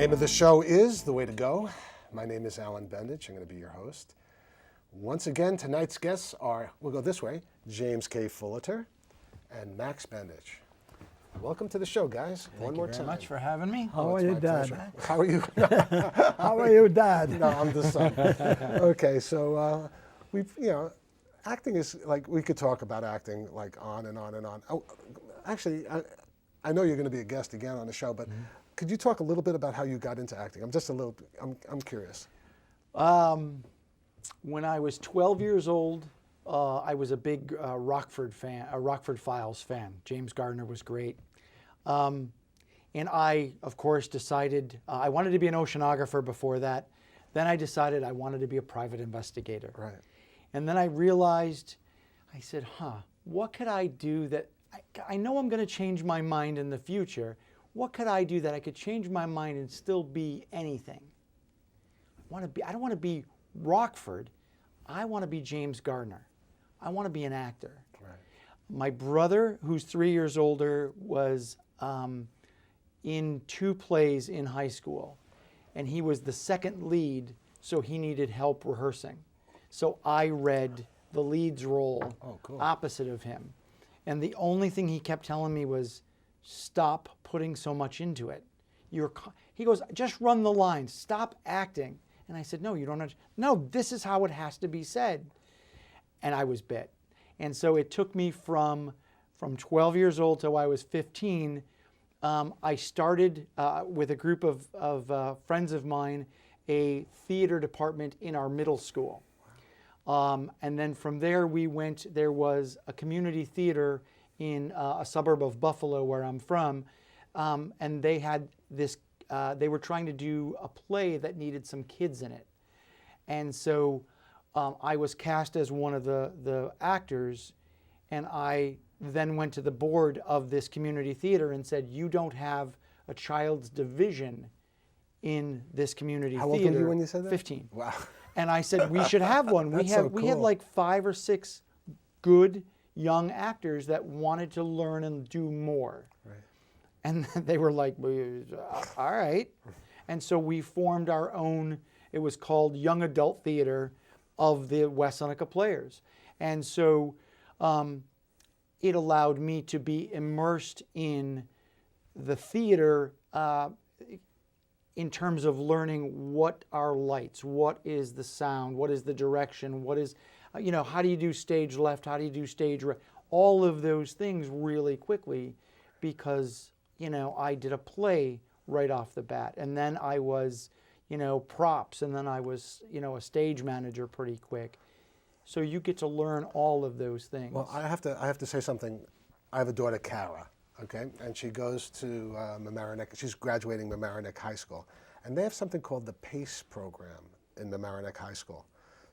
name of the show is The Way to Go. My name is Alan Bendich. I'm going to be your host. Once again, tonight's guests are, we'll go this way, James K. Fulater and Max Bendich. Welcome to the show, guys. Thank you very much for having me. How are you, Dad? Pleasure. How are you? How are you, Dad? No, I'm the son. Okay, so acting is like, we could talk about acting like on and on and on. Oh, actually, I know you're going to be a guest again on the show, but could you talk a little bit about how you got into acting? I'm curious. When I was 12 years old, I was a big Rockford Files fan. James Garner was great. And I, of course, decided I wanted to be an oceanographer before that. Then I decided I wanted to be a private investigator. Right. And then I realized, I said, what could I do that, I know I'm going to change my mind in the future. What could I do that I could change my mind and still be anything? I don't want to be Rockford. I want to be James Gardner. I want to be an actor. Right. My brother, who's 3 years older, was in 2 plays in high school, and he was the second lead, so he needed help rehearsing. So I read the lead's role opposite of him. And the only thing he kept telling me was, stop putting so much into it. He goes, just run the lines, stop acting. And I said, no, you don't understand. No, this is how it has to be said. And I was bit. And so it took me from 12 years old till I was 15. I started with a group of friends of mine, a theater department in our middle school. And then from there there was a community theater in a suburb of Buffalo where I'm from. And they had this, they were trying to do a play that needed some kids in it. And so I was cast as one of the actors, and I then went to the board of this community theater and said, you don't have a child's division in this community theater. How old were you when you said that? 15. Wow. And I said, we should have one. That's so we had cool. like 5 or 6 good young actors that wanted to learn and do more. Right. And they were like, all right. And so we formed our own, it was called Young Adult Theater of the West Seneca Players. And so it allowed me to be immersed in the theater in terms of learning what are lights, what is the sound, what is the direction, what is, how do you do stage left, how do you do stage right, all of those things really quickly, because, I did a play right off the bat. And then I was, props, and then I was, a stage manager pretty quick. So you get to learn all of those things. Well, I have to say something. I have a daughter, Kara, okay, and she goes to Mamaroneck. She's graduating Mamaroneck High School, and they have something called the PACE program in Mamaroneck High School.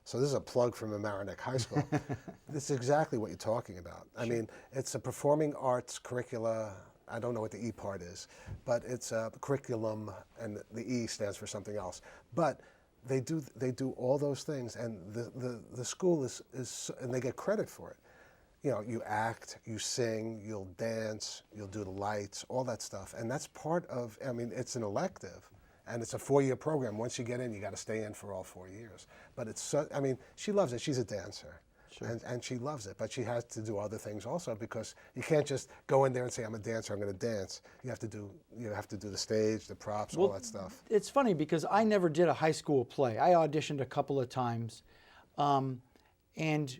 So this is a plug for Mamaroneck High School. This is exactly what you're talking about. I mean, it's a performing arts curricula. I don't know what the E part is, but it's a curriculum, and the E stands for something else. But they do all those things, and the school is and they get credit for it. You act, you sing, you'll dance, you'll do the lights, all that stuff, and that's part of. I mean, it's an elective, and it's a 4-year program. Once you get in, you got to stay in for all 4 years. But it's so. I mean, she loves it. She's a dancer. Sure. And she loves it, but she has to do other things also, because you can't just go in there and say, I'm a dancer, I'm going to dance. You have to do the stage, the props, all that stuff. It's funny because I never did a high school play. I auditioned a couple of times, and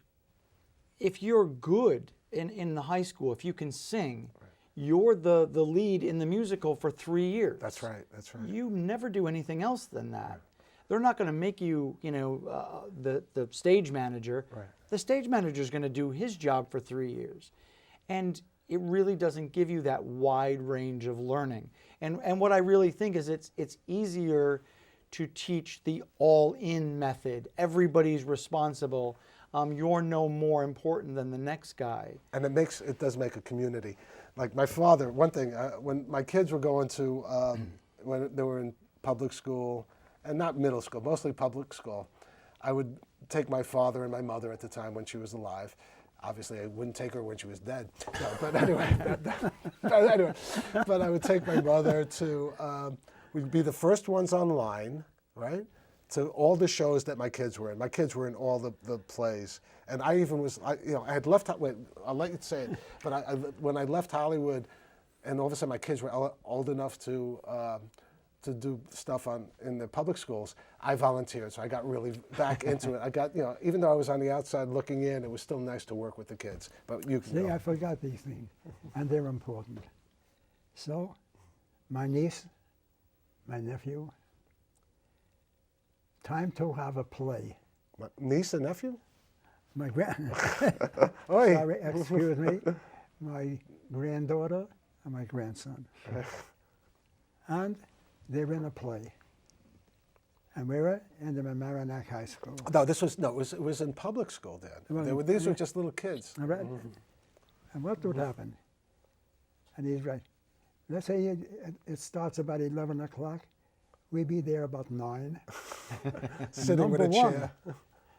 if you're good in the high school, if you can sing, you're the lead in the musical for 3 years. That's right. That's right. You never do anything else than that. They're not going to make you, the stage manager. Right. The stage manager is going to do his job for 3 years. And it really doesn't give you that wide range of learning. And what I really think is it's easier to teach the all-in method. Everybody's responsible. You're no more important than the next guy. And it does make a community. Like my father, one thing, when my kids were going to, when they were in public school, and not middle school, mostly public school, I would take my father and my mother at the time when she was alive. Obviously, I wouldn't take her when she was dead. No, but anyway, but I would take my mother to we'd be the first ones online, right? To all the shows that my kids were in. My kids were in all the plays. And I even was, I had left, wait, I'll let you say it, but when I left Hollywood, and all of a sudden my kids were old enough to do stuff in the public schools, I volunteered, so I got really back into it. I got, even though I was on the outside looking in, it was still nice to work with the kids. But you can See, go. I forgot these things, and they're important. So, my niece, my nephew, time to have a play. My niece and nephew? My Oi. sorry, excuse me, my granddaughter and my grandson. And they're in a play. And we were in the Mamaroneck High School. No, it was in public school then. These were just little kids. All right? And what would happen? And he's right. Let's say it starts about 11 o'clock. We'd be there about 9. Sitting with a chair.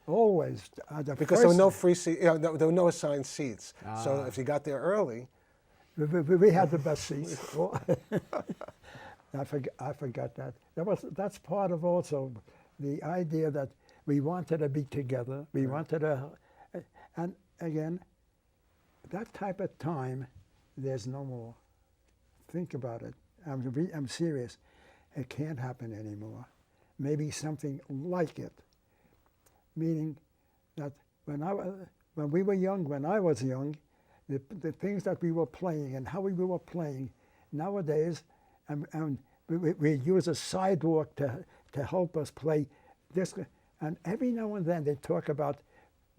Always. Because there were no free seats, there were no assigned seats. So if you got there early. We had the best seats. I forgot that. That's part of also the idea that we wanted to be together. We wanted to, and again, that type of time, there's no more. Think about it. I'm serious. It can't happen anymore. Maybe something like it. Meaning that when we were young, when I was young, the things that we were playing and how we were playing, nowadays, and we use a sidewalk to help us play this. And every now and then they talk about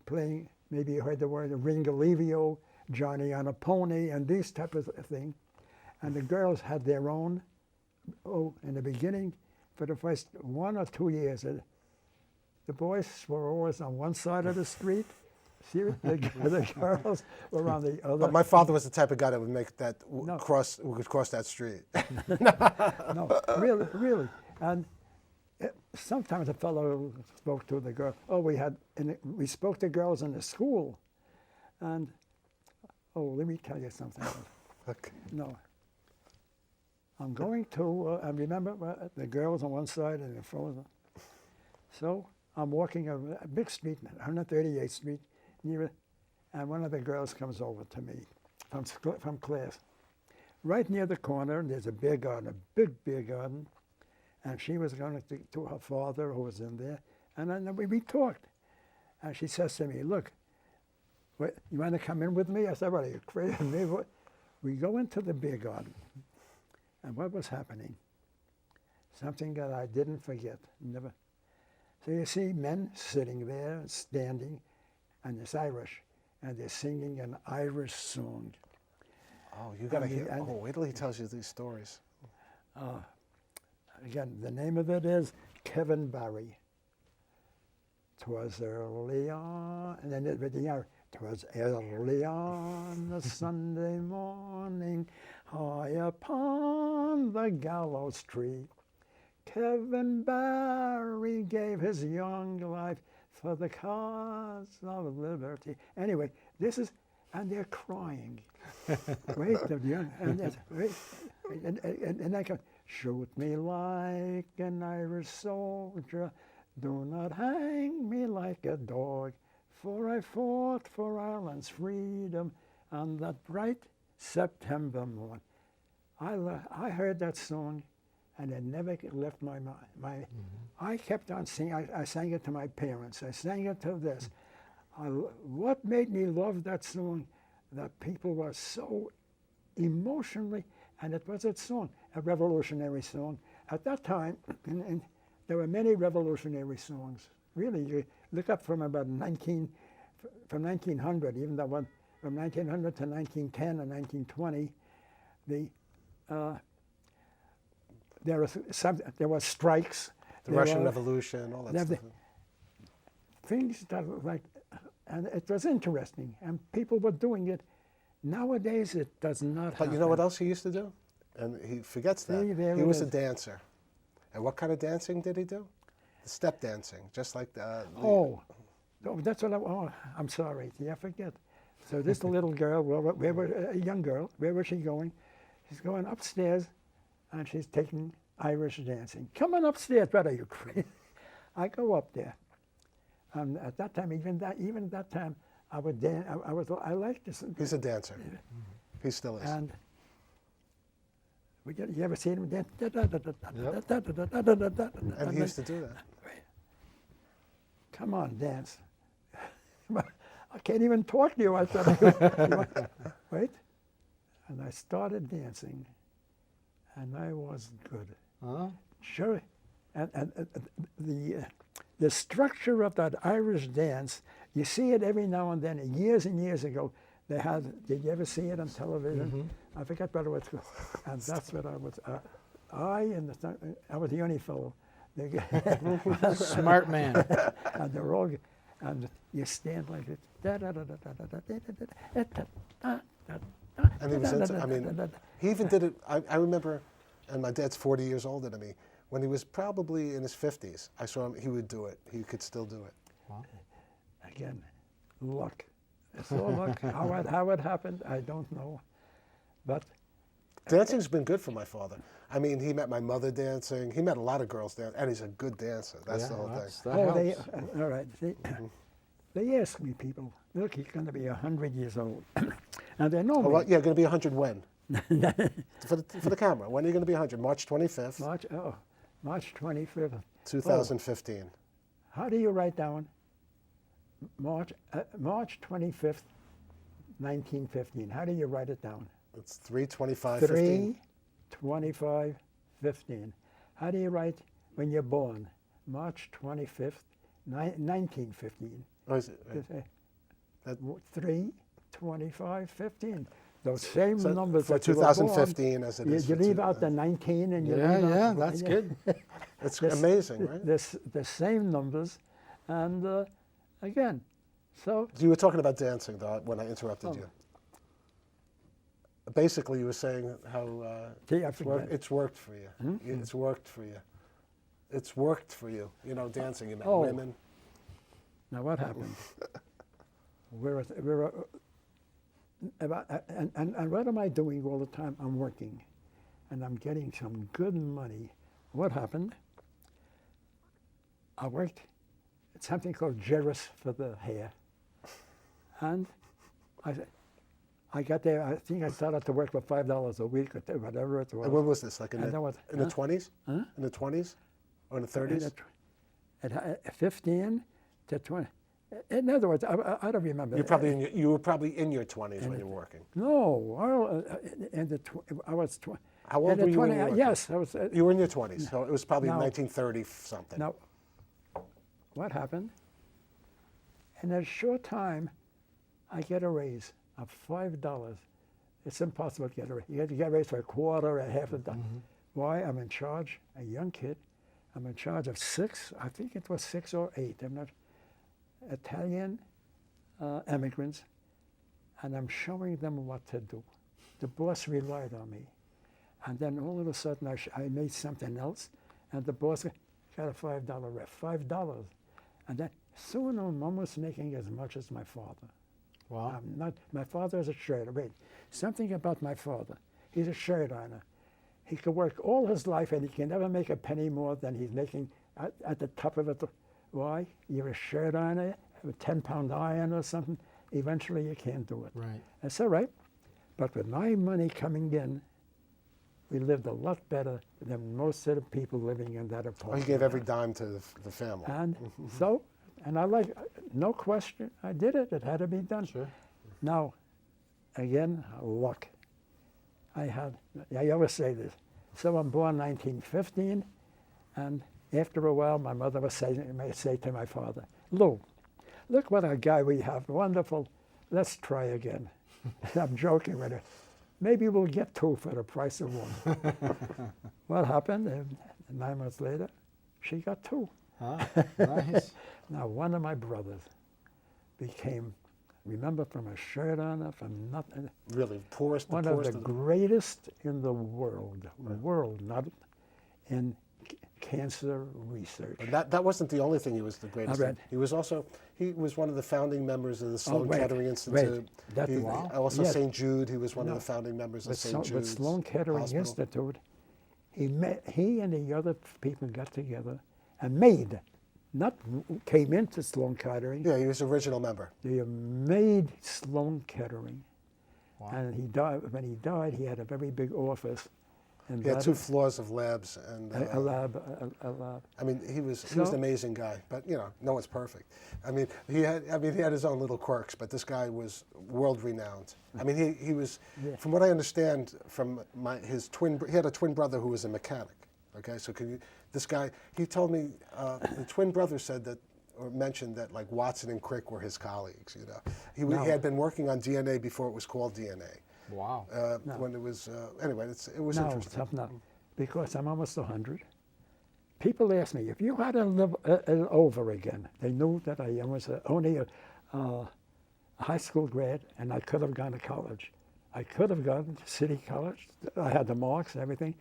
playing, maybe you heard the word Ringalivio, Johnny on a Pony, and these type of thing. And the girls had their own, in the beginning, for the first 1 or 2 years, the boys were always on one side of the street. The girls were on the other. But my father was the type of guy that would make that cross that street. No, really. And sometimes a fellow spoke to the girl. We spoke to girls in the school. And, let me tell you something. Okay. No. I'm going to, I remember the girls on one side and the fellows. So I'm walking a big street, 138th Street, and one of the girls comes over to me from class. Right near the corner, there's a beer garden, a big beer garden, and she was going to her father who was in there, and then we talked. And she says to me, look, you want to come in with me? I said, what, are you crazy? We go into the beer garden, and what was happening? Something that I didn't forget, never. So you see men sitting there, standing, and it's Irish, and they're singing an Irish song. Oh, you got to hear. Wait till he tells you these stories. Again, the name of it is Kevin Barry. 'Twas early on, and then with the hour. 'Twas early on a Sunday morning, high upon the gallows tree. Kevin Barry gave his young life for the cause of liberty. Anyway, and they're crying. Wait, and I go, shoot me like an Irish soldier, do not hang me like a dog, for I fought for Ireland's freedom on that bright September morn. I heard that song, and it never left my mind. I kept on singing. I sang it to my parents. I sang it to this. What made me love that song? That people were so emotionally, and it was a song, a revolutionary song. At that time, and there were many revolutionary songs. Really, you look up from about 1900, even though from 1900 to 1910 and 1920, there were strikes. The Russian Revolution, all that stuff. Things that and it was interesting, and people were doing it. Nowadays, it does not happen. But you know what else he used to do? And he forgets that. He was a dancer. And what kind of dancing did he do? The step dancing, just like the... That's what I'm sorry. Yeah, I forget. So this little girl, a young girl, where was she going? She's going upstairs, and she's taking Irish dancing. Come on upstairs, brother, you crazy. I go up there. At that time, even at that time, I would dance. I liked this. He's a dancer. He still is. And you ever see him dance? And he used to do that. Come on, dance. I can't even talk to you. I said, wait. And I started dancing, and I was good. Huh? Sure. And the structure of that Irish dance, you see it every now and then. Years and years ago, they had. Did you ever see it on television? Mm-hmm. I forget what it was called. And that's what I was. I was the only fellow. Smart man. And they're all, and you stand like this. And he was into, I mean, he even did it, I remember, and my dad's 40 years older than me, when he was probably in his 50s, I saw him, he would do it. He could still do it. Wow. Again, luck. It's all luck. How it happened, I don't know. But dancing's been good for my father. I mean, he met my mother dancing. He met a lot of girls dancing, and he's a good dancer. That's the whole thing. That all right. They ask me, people, look, he's going to be 100 years old. And they know me. Well, yeah, going to be 100 when? for the camera. When are you going to be 100? March 25th? March 25th. 2015. Oh. How do you write down March 25th, 1915? How do you write it down? It's 3/25/15. 3/25/15. How do you write when you're born? March 25th, 1915. Oh, is it? 3/25/15. Those same numbers for that you were born, 2015 as it is. You leave out the 19 and you leave Yeah, out that's good. It's amazing, right? The same numbers, and again, so. You were talking about dancing, though, when I interrupted you. Basically, you were saying how it's worked for you. Mm-hmm. It's worked for you. It's worked for you. You know, dancing. You met Oh. women. Now what happened? And what am I doing all the time? I'm working, and I'm getting some good money. What happened? I worked at something called Jerris for the hair, and I got there. I think I started to work for $5 a week or whatever it was. And when was this? Like in the 20s? Huh? In the 20s? Or in the 30s? At 15 to 20. In other words, I don't remember. You were probably in your 20s when you were working. No, I was 20. How old were you when you were working? Yes, I was. You were in your 20s, so it was probably Now- 1930 something. Now, what happened? In a short time, I get a raise of $5. It's impossible to get a raise. You have to get a raise for a quarter, a half a dollar. Why? I'm in charge, a young kid. I'm in charge of 6, I think it was 6 or 8, I'm not, Italian immigrants, and I'm showing them what to do. The boss relied on me. And then all of a sudden I made something else, and the boss got a $5 ref, $5. And then soon Mom was making as much as my father. Wow. My father is a shirt. Wait, something about my father. He's a shirt ironer. He could work all his life and he can never make a penny more than he's making at the top of it. Why? You're a shirt ironer, a 10-pound iron or something. Eventually you can't do it. Right. That's all right. But with my money coming in, we lived a lot better than most of the people living in that apartment. He gave every dime to the family. And so, and I like, no question, I did it. It had to be done. Sure. Now, again, luck. I always say this. So I'm born 1915, and after a while, my mother would say to my father, Lou, look what a guy we have, wonderful, let's try again. I'm joking with her. Maybe we'll get 2 for the price of 1. What happened? 9 months later, she got 2. Ah, nice. Now, one of my brothers became, remember, from a shirt on, from nothing. Really, poorest. One of the greatest in the world, not in cancer research. But that wasn't the only thing he was the greatest. Right. He was one of the founding members of the Sloan Kettering Institute. Wow. Also Yes. St. Jude, he was one of the founding members of St. Jude's With Sloan Kettering Hospital. Institute, he and the other people got together and came into Sloan Kettering. Yeah, he was original member. They made Sloan Kettering. Wow. And he died. When he died, he had a very big office. And He had 2 floors of labs and a lab. I mean, he was an amazing guy, but no one's perfect. I mean, he had his own little quirks, but this guy was world renowned. I mean, he was, from what I understand, from he had a twin brother who was a mechanic. Okay, so this guy, he told me the twin brother said that, or mentioned that, like, Watson and Crick were his colleagues. He had been working on DNA before it was called DNA. Wow. When it was anyway, it was interesting. No, because I'm almost 100. People ask me, if you had to live over again, they knew that I was only a high school grad, and I could have gone to college. I could have gone to City College. I had the marks and everything,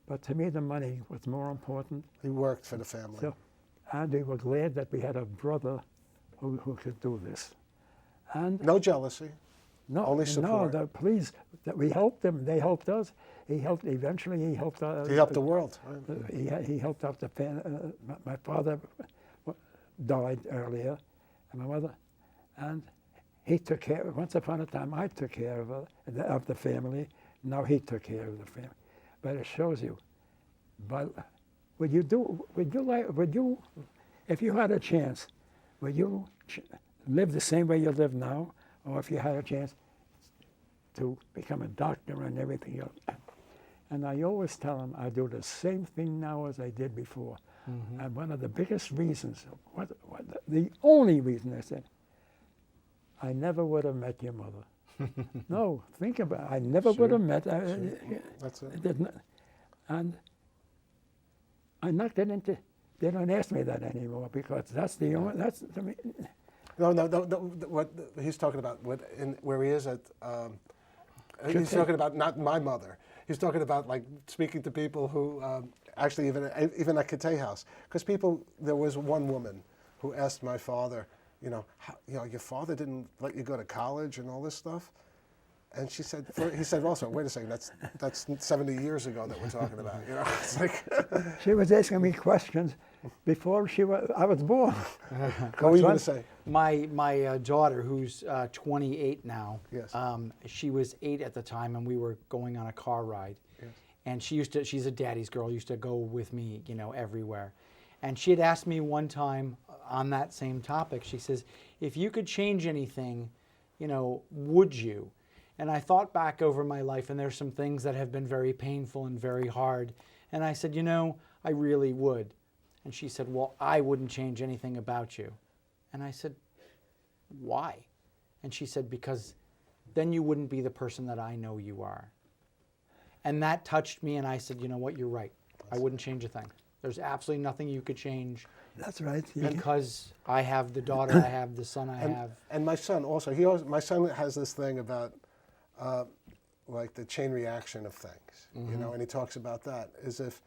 but to me the money was more important. He worked for the family. So, and we were glad that we had a brother who could do this. And no jealousy. no, only support. No, please, that we helped them. They helped us. Eventually he helped. He helped the world. Right? He helped out the family. My father died earlier, and my mother, and he took care. Once upon a time, I took care of the family. Now he took care of the family. But it shows you. But if you had a chance, would you live the same way you live now, or if you had a chance to become a doctor and everything else? And I always tell them I do the same thing now as I did before. Mm-hmm. And one of the biggest reasons, the only reason I said, I never would have met your mother. No, think about it. I never would have met. That's it. And I knocked it into. They don't ask me that anymore because that's the only. That's I mean. No. What he's talking about, where he is at, he's talking about not my mother. He's talking about, like, speaking to people who actually even at Cathay House, because there was one woman who asked my father, your father didn't let you go to college and all this stuff. And he said also, wait a second, that's 70 years ago that we're talking about. It's like she was asking me questions before I was born. What were you going to say? My daughter, who's 28 now, yes. She was 8 at the time, and we were going on a car ride. Yes. And she's a daddy's girl, used to go with me, everywhere. And she had asked me one time on that same topic, she says, if you could change anything, would you? And I thought back over my life, and there's some things that have been very painful and very hard. And I said, I really would. And she said, well, I wouldn't change anything about you. And I said, why? And she said, because then you wouldn't be the person that I know you are. And that touched me, and I said, you know what, you're right. I wouldn't change a thing. There's absolutely nothing you could change. That's right. Because I have the daughter I have, the son I have. And my son also, my son has this thing about, like, the chain reaction of things, mm-hmm. And he talks about that as if,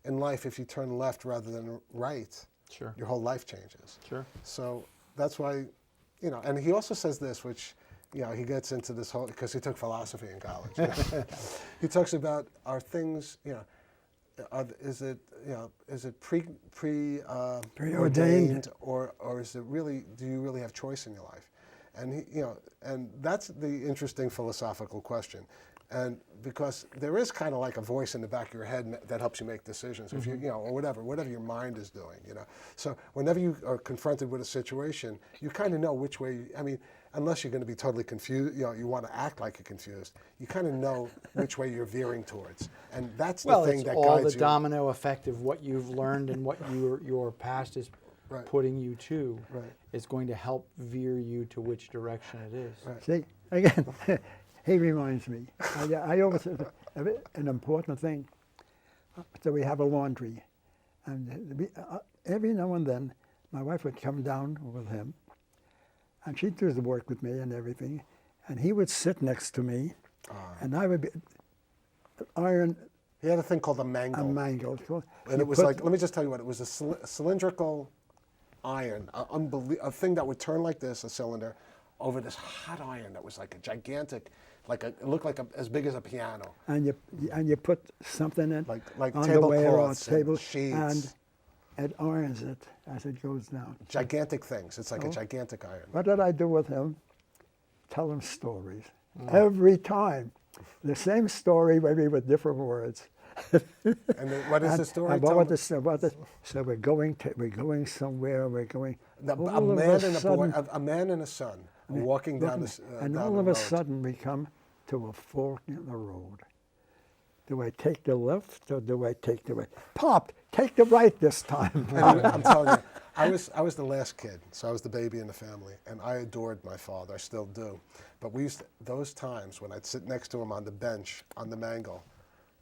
in life, if you turn left rather than right, sure, your whole life changes. Sure. So that's why, and he also says this, which, he gets into this whole, because he took philosophy in college. He talks about, are things, is it preordained, or is it really, do you really have choice in your life? And and that's the interesting philosophical question, and because there is kind of like a voice in the back of your head that helps you make decisions, if mm-hmm. or whatever your mind is doing, So whenever you are confronted with a situation, you kind of know which way. Unless you're going to be totally confused, you want to act like you're confused. You kind of know which way you're veering towards, and that's the thing that guides you. Well, it's all the domino effect of what you've learned and what your past is. Right. Putting you to is going to help veer you to which direction it is. Right. See, again, he reminds me. I always an important thing. So we have a laundry, and every now and then, my wife would come down with him, and she'd do the work with me and everything, and he would sit next to me, and I would iron. He had a thing called a mangle. A mangle. And it was like, let me just tell you what, it was a cylindrical iron, a thing that would turn like this, a cylinder, over this hot iron that was like a gigantic, it looked like as big as a piano. And you put something in Like underwear or tablecloths and table, sheets. and it irons it as it goes down. Gigantic things. It's like a gigantic iron. What did I do with him? Tell him stories. Every time. The same story, maybe with different words. And then what is the story? And what so we're going somewhere. We're going. A man and a boy, a man and a son, are walking down the and down all the of a road. sudden we come to a fork in the road. Do I take the left or do I take the right? Pop, take the right this time. I'm telling you, I was the last kid, so I was the baby in the family, and I adored my father. I still do. But those times when I'd sit next to him on the bench on the mangle,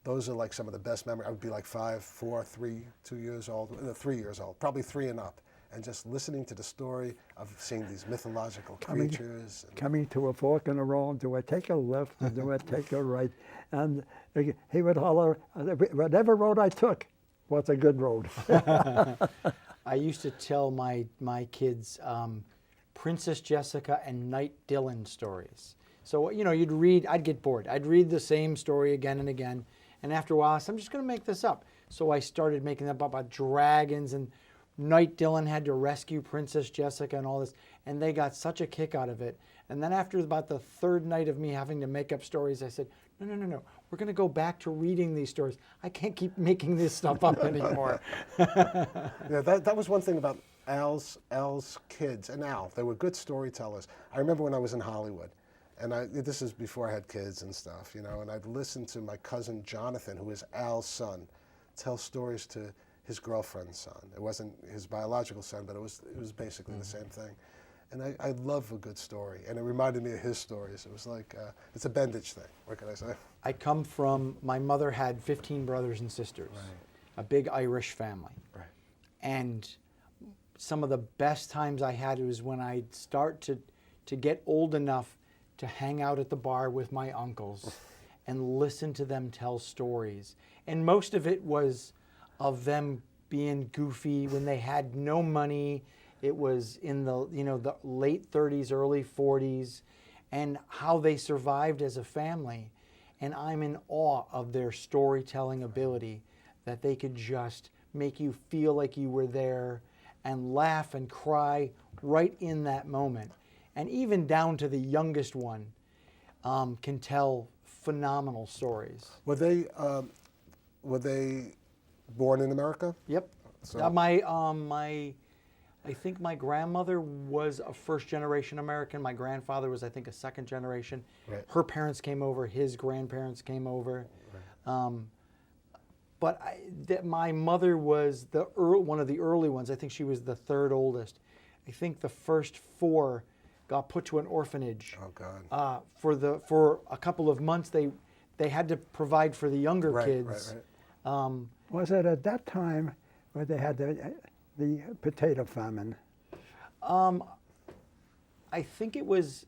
those are like some of the best memories. I would be like 5, 4, 3, 2 years old, 3 years old, probably 3 and up, and just listening to the story of seeing these mythological creatures. Coming to a fork in the road, do I take a left or do I take a right? And he would holler, whatever road I took was a good road. I used to tell my kids Princess Jessica and Knight Dylan stories. So, you'd read, I'd get bored. I'd read the same story again and again. And after a while, I said, I'm just going to make this up. So I started making them up about dragons, and Knight Dylan had to rescue Princess Jessica and all this. And they got such a kick out of it. And then after about the third night of me having to make up stories, I said, no. We're going to go back to reading these stories. I can't keep making this stuff up anymore. Yeah, that was one thing about Al's kids. And Al, they were good storytellers. I remember when I was in Hollywood. And this is before I had kids and stuff, and I'd listen to my cousin Jonathan, who is Al's son, tell stories to his girlfriend's son. It wasn't his biological son, but it was basically the same thing. And I love a good story, and it reminded me of his stories. It was like, it's a Bendich thing, what can I say? I come from, my mother had 15 brothers and sisters, a big Irish family. Right. And some of the best times I had was when I'd start to get old enough to hang out at the bar with my uncles and listen to them tell stories. And most of it was of them being goofy when they had no money. It was in the the late 30s, early 40s, and how they survived as a family. And I'm in awe of their storytelling ability, that they could just make you feel like you were there and laugh and cry right in that moment. And even down to the youngest one can tell phenomenal stories. Were they born in America? Yep. So I think my grandmother was a first-generation American. My grandfather was, I think, a second generation. Right. Her parents came over. His grandparents came over. Right. But my mother was one of the early ones. I think she was the third oldest. I think the first 4 got put to an orphanage. Oh God. For a couple of months, they had to provide for the younger kids. Right. Was it at that time where they had the potato famine? I think it was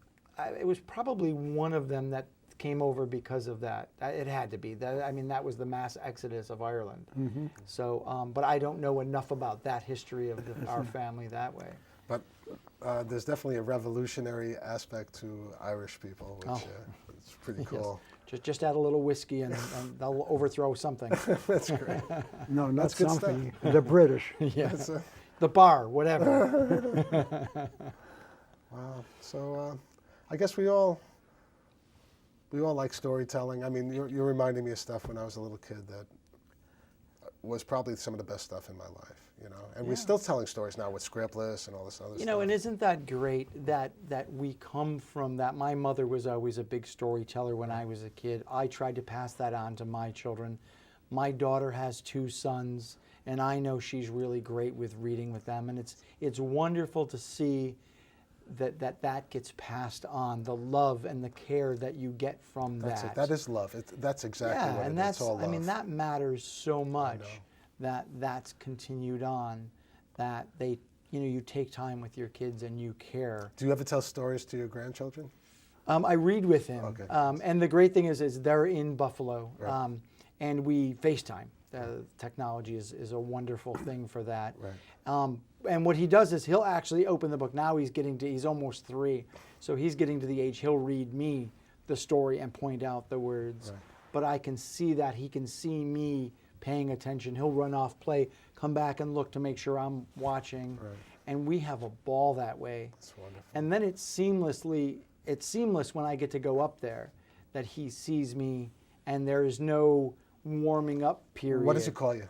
probably one of them that came over because of that. It had to be. That was the mass exodus of Ireland. Mm-hmm. So, but I don't know enough about that history of our family that way. But there's definitely a revolutionary aspect to Irish people, which is pretty cool. Yes. Just add a little whiskey and they'll overthrow something. That's great. No, not That's good something. The British. Yeah. The bar, whatever. Wow. So I guess we all like storytelling. I mean, you're reminding me of stuff when I was a little kid that was probably some of the best stuff in my life, And we're still telling stories now with Scriptless and all this other stuff. And isn't that great that we come from that? My mother was always a big storyteller when I was a kid. I tried to pass that on to my children. My daughter has 2 sons, and I know she's really great with reading with them. And it's wonderful to see that gets passed on, the love and the care that you get from That's that. it. That is love. That's exactly what it is. It's all love. That matters so much that's continued on, that you take time with your kids and you care. Do you ever tell stories to your grandchildren? I read with him. Okay. And the great thing is they're in Buffalo, Right. and we FaceTime. Technology is a wonderful thing for that. Right. And what he does is he'll actually open the book. Now he's almost 3, so he's getting to the age he'll read me the story and point out the words. Right. But I can see that he can see me paying attention. He'll run off, play, come back and look to make sure I'm watching. Right. And we have a ball that way. That's wonderful. And then it's seamless when I get to go up there, that he sees me and there is no warming up period. What does he call you?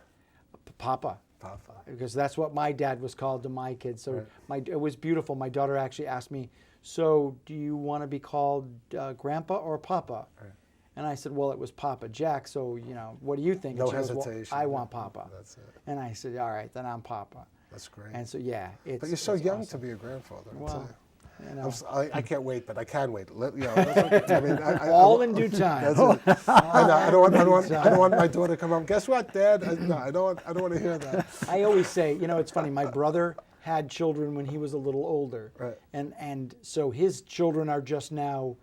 Papa. Papa. Because that's what my dad was called to my kids. So Right. it was beautiful. My daughter actually asked me, so do you want to be called Grandpa or Papa? Right. And I said, well, it was Papa Jack, so, what do you think? No And she goes, well, hesitation. I want Papa. That's it. And I said, all right, then I'm Papa. That's great. And so, yeah, it's But you're so it's young awesome. to be a grandfather. I'll Well, tell you. you know, I can't wait, but I can wait. That's okay. I mean, all in due time. That's it. I don't want my daughter to come home. Guess what, Dad? I don't want to hear that. I always say, it's funny, my brother had children when he was a little older. Right. And so his children are just now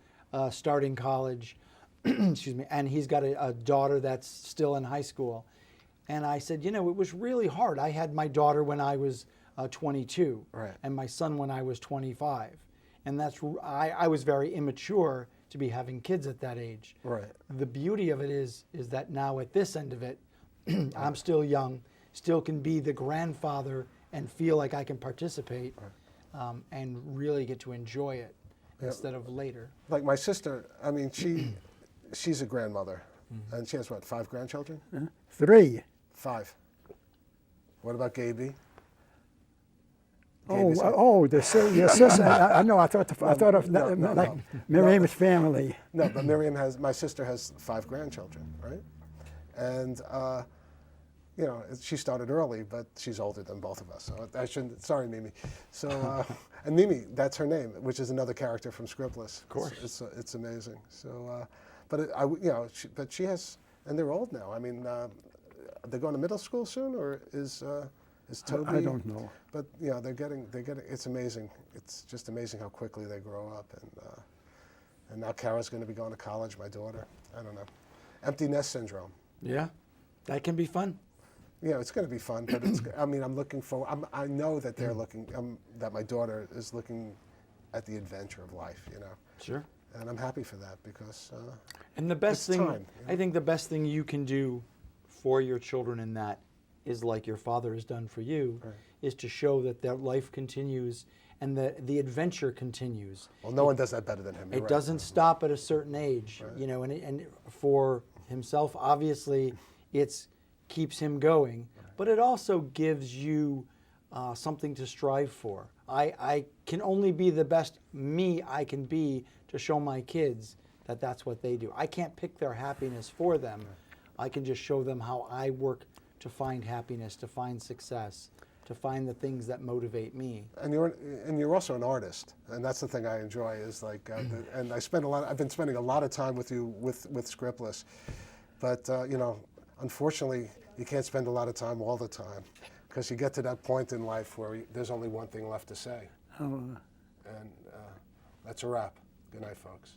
starting college, excuse me, and he's got a daughter that's still in high school. And I said, it was really hard. I had my daughter when I was 22, Right. and my son when I was 25. And I was very immature to be having kids at that age. Right. The beauty of it is that now at this end of it, I'm still young, still can be the grandfather and feel like I can participate and really get to enjoy it instead of later. Like my sister, I mean, she's a grandmother, and she has what, 5 grandchildren? 3. 5. What about Gaby? Your sister. I know. I thought of no. Miriam's family. No, but my sister has 5 grandchildren, right? And she started early, but she's older than both of us. So I shouldn't. Sorry, Mimi. So and Mimi, that's her name, which is another character from Scriptless. Of course, it's amazing. So, but she has, and they're old now. I mean, they're going to middle school soon, or is Toby? I don't know. But they're getting. It's amazing. It's just amazing how quickly they grow up, and now Kara's going to be going to college. My daughter. I don't know. Empty nest syndrome. Yeah, that can be fun. It's going to be fun, but I'm looking for. I know that they're looking. That my daughter is looking at the adventure of life. Sure. And I'm happy for that because. And the best thing, time, I think, the best thing you can do for your children in that is like your father has done for you, is to show that their life continues and the adventure continues. Well, no one does that better than him. It doesn't stop at a certain age, and for himself, obviously, it keeps him going, but it also gives you something to strive for. I can only be the best me I can be to show my kids that that's what they do. I can't pick their happiness for them. I can just show them how I work to find happiness, to find success, to find the things that motivate me. And you're also an artist, and that's the thing I enjoy. Is like, and I've been spending a lot of time with you with Scriptless, but unfortunately, you can't spend a lot of time all the time, because you get to that point in life where there's only one thing left to say, and that's a wrap. Good night, folks.